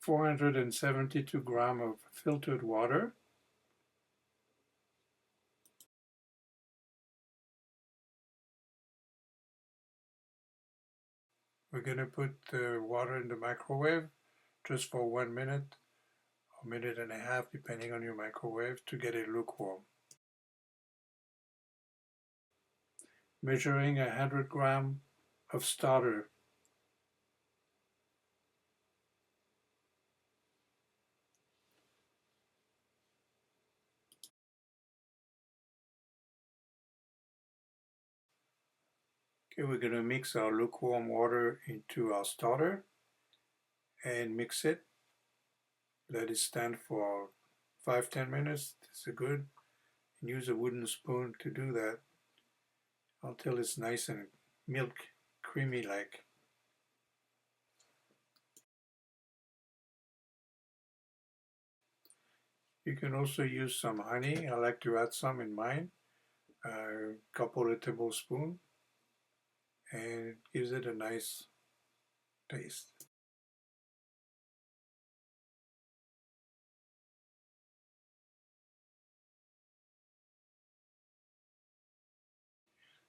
472 grams of filtered water. We're going to put the water in the microwave just for 1 minute or minute and a half, depending on your microwave, to get it lukewarm. Measuring 100 grams of starter. Okay, we're going to mix our lukewarm water into our starter and mix it. Let it stand for 5-10 minutes. This is good. And use a wooden spoon to do that until it's nice and milk creamy like. You can also use some honey. I like to add some in mine, a couple of tablespoons, and it gives it a nice taste.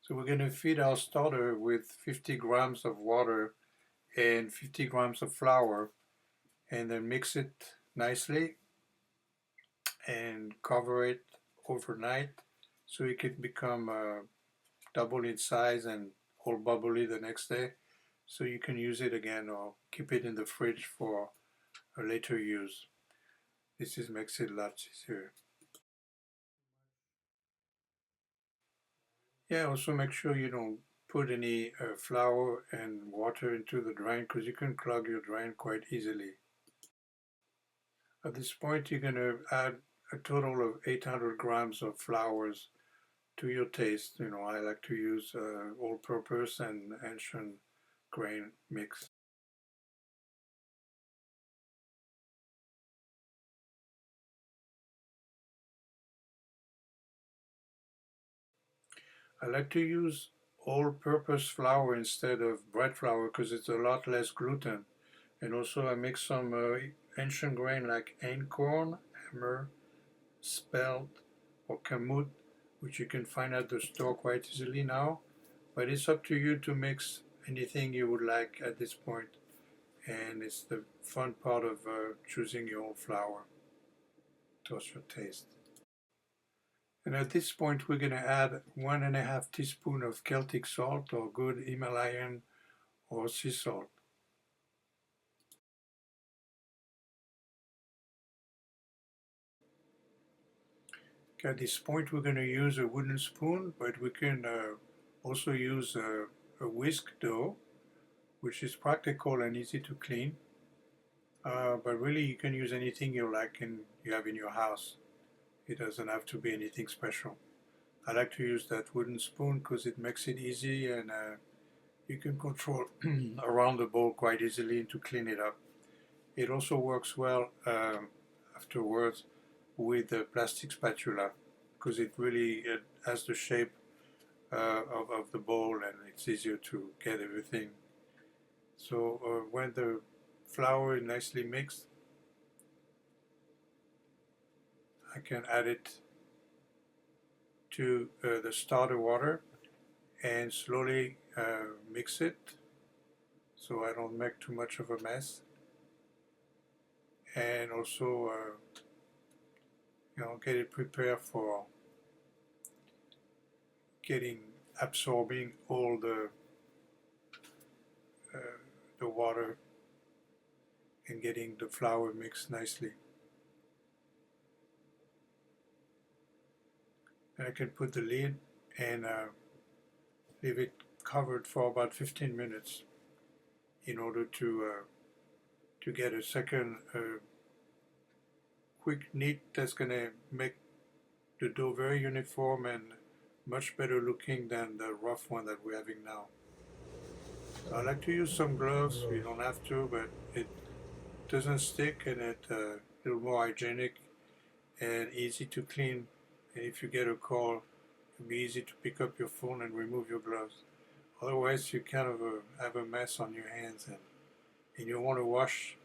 So we're going to feed our starter with 50 grams of water and 50 grams of flour, and then mix it nicely and cover it overnight so it can become double in size and all bubbly the next day, so you can use it again or keep it in the fridge for a later use. This makes it a lot easier. Yeah, also make sure you don't put any flour and water into the drain, because you can clog your drain quite easily. At this point, you're going to add a total of 800 grams of flours to your taste. You know, I like to use all-purpose and ancient grain mix. I like to use all-purpose flour instead of bread flour because it's a lot less gluten. And also I mix some ancient grain like einkorn, hammer, spelt, or kamut, which you can find at the store quite easily now. But it's up to you to mix anything you would like at this point. And it's the fun part of choosing your own flour to your taste. And at this point, we're going to add 1.5 teaspoons of Celtic salt or good Himalayan or sea salt. At this point, we're going to use a wooden spoon, but we can also use a whisk dough, which is practical and easy to clean. But really, you can use anything you like and you have in your house. It doesn't have to be anything special. I like to use that wooden spoon because it makes it easy, and you can control around the bowl quite easily to clean it up. It also works well afterwards with the plastic spatula because it really has the shape of the bowl, and it's easier to get everything. So when the flour is nicely mixed, I can add it to the starter water and slowly mix it so I don't make too much of a mess. And also, get it prepared for absorbing all the water and getting the flour mixed nicely. And I can put the lid and leave it covered for about 15 minutes in order to get a second quick knead that's going to make the dough very uniform and much better looking than the rough one that we're having now. So I like to use some gloves. You don't have to, but it doesn't stick, and it's a little more hygienic and easy to clean. And if you get a call, it'll be easy to pick up your phone and remove your gloves. Otherwise, you kind of have a mess on your hands, and you want to wash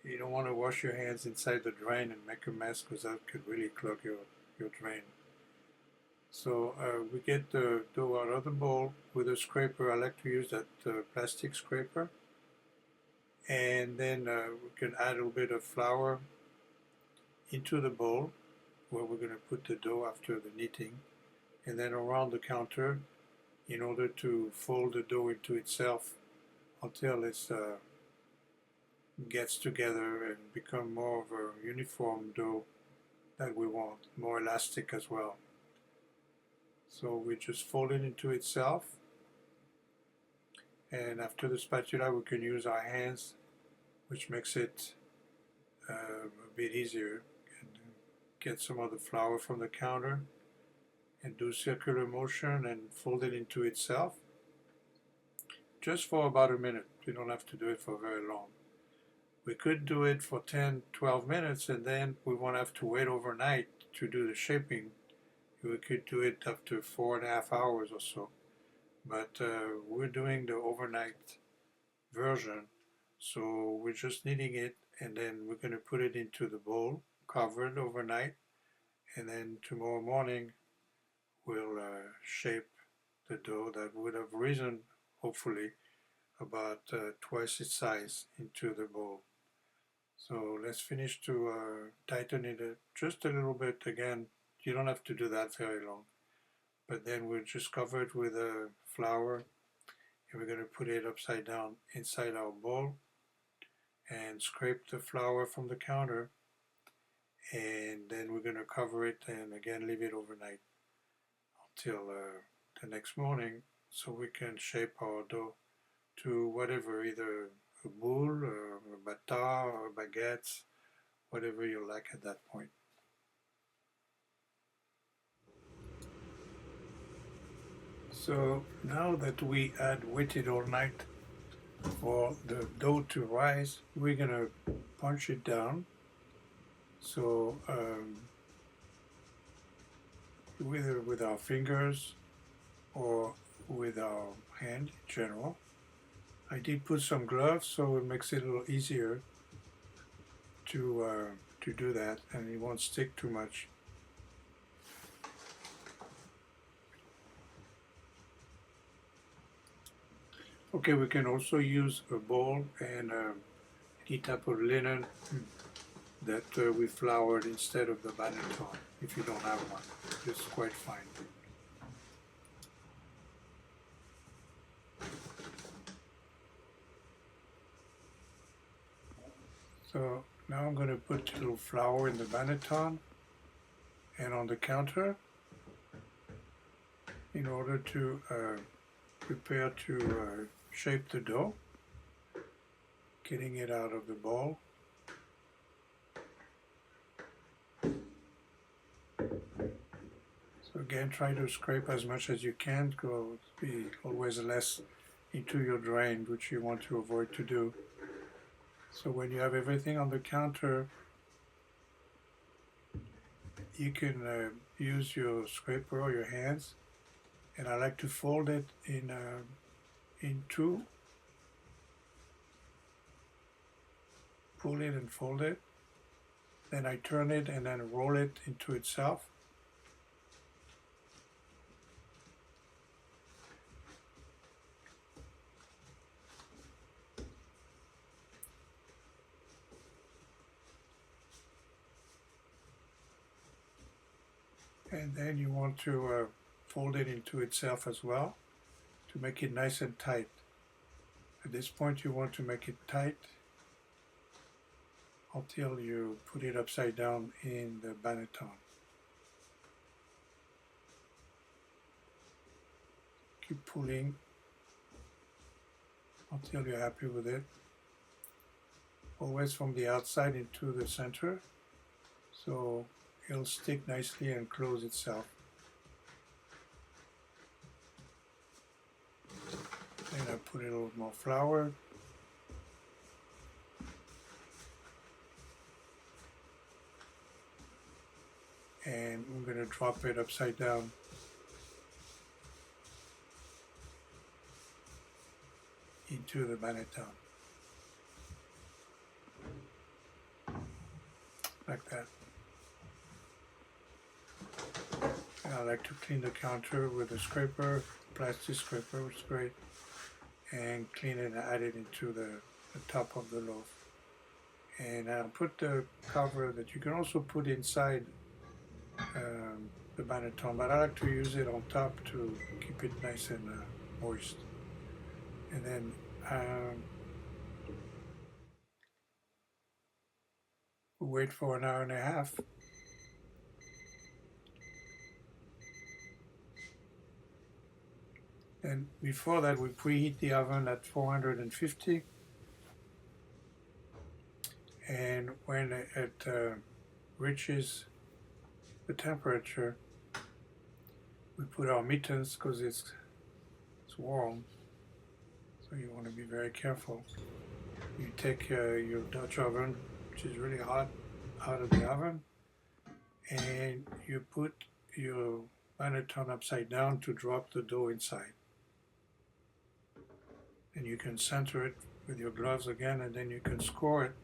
You don't want to wash your hands inside the drain and make a mess because that could really clog your drain. So we get the dough out of the bowl with a scraper. I like to use that plastic scraper. And then we can add a little bit of flour into the bowl where we're going to put the dough after the kneading. And then around the counter in order to fold the dough into itself until it gets together and become more of a uniform dough that we want, more elastic as well. So we just fold it into itself, and after the spatula we can use our hands, which makes it a bit easier. And get some of the flour from the counter and do circular motion and fold it into itself just for about a minute. You don't have to do it for very long. We could do it for 10-12 minutes and then we won't have to wait overnight to do the shaping. We could do it up to 4.5 hours or so. But we're doing the overnight version, so we're just kneading it and then we're going to put it into the bowl, covered overnight, and then tomorrow morning we'll shape the dough that would have risen, hopefully, about twice its size into the bowl. So let's finish to tighten it just a little bit. Again, you don't have to do that very long. But then we'll just cover it with flour, and we're going to put it upside down inside our bowl and scrape the flour from the counter, and then we're going to cover it and again leave it overnight until the next morning so we can shape our dough to whatever, either a boule or a bata or baguettes, whatever you like at that point. So now that we had waited all night for the dough to rise, we're gonna punch it down. So either with our fingers or with our hand in general. I did put some gloves, so it makes it a little easier to do that, and it won't stick too much. Okay, we can also use a bowl and any type of linen that we floured instead of the banneton. If you don't have one, it's quite fine. So now I'm going to put a little flour in the banneton and on the counter in order to prepare to shape the dough, getting it out of the bowl. So again, try to scrape as much as you can, go be always less into your drain, which you want to avoid to do. So when you have everything on the counter, you can use your scraper or your hands, and I like to fold it in two, pull it and fold it, then I turn it and then roll it into itself. And then you want to fold it into itself as well to make it nice and tight. At this point you want to make it tight until you put it upside down in the banneton. Keep pulling until you're happy with it. Always from the outside into the center, so it'll stick nicely and close itself. Then I put a little more flour. And I'm going to drop it upside down into the banneton. like that. And I like to clean the counter with a scraper, plastic scraper, which is great, and clean it and add it into the top of the loaf. And I'll put the cover that you can also put inside the banneton, but I like to use it on top to keep it nice and moist. And then wait for an hour and a half. And before that, we preheat the oven at 450. And when it reaches the temperature, we put our mittens because it's warm. So you want to be very careful. You take your Dutch oven, which is really hot, out of the oven, and you put your banneton upside down to drop the dough inside. And you can center it with your gloves again, and then you can score it.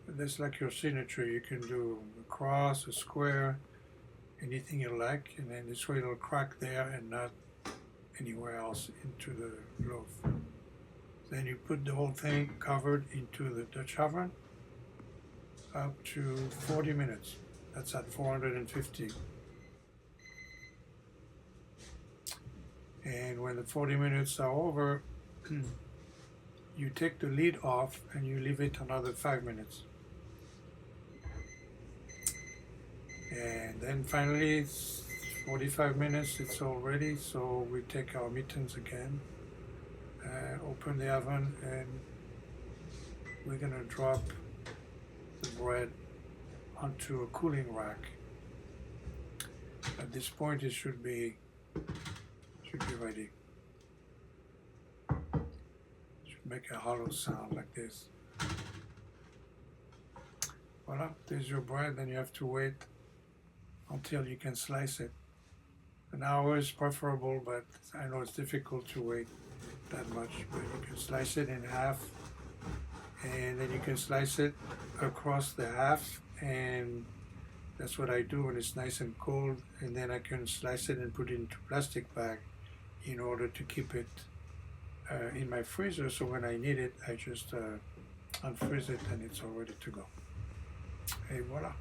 That's like your signature. You can do a cross, a square, anything you like, and then this way it'll crack there and not anywhere else into the loaf. Then you put the whole thing covered into the Dutch oven up to 40 minutes. That's at 450. And when the 40 minutes are over, you take the lid off and you leave it another 5 minutes. And then finally, it's 45 minutes, it's all ready. So we take our mittens again, open the oven, and we're gonna drop the bread onto a cooling rack. At this point, it should be ready. It should make a hollow sound like this. Voila, there's your bread. Then you have to wait until you can slice it. An hour is preferable, but I know it's difficult to wait that much. But you can slice it in half, and then you can slice it across the half, and that's what I do when it's nice and cold. And then I can slice it and put it into a plastic bag in order to keep it in my freezer, so when I need it, I just unfreeze it and it's all ready to go. Et voilà.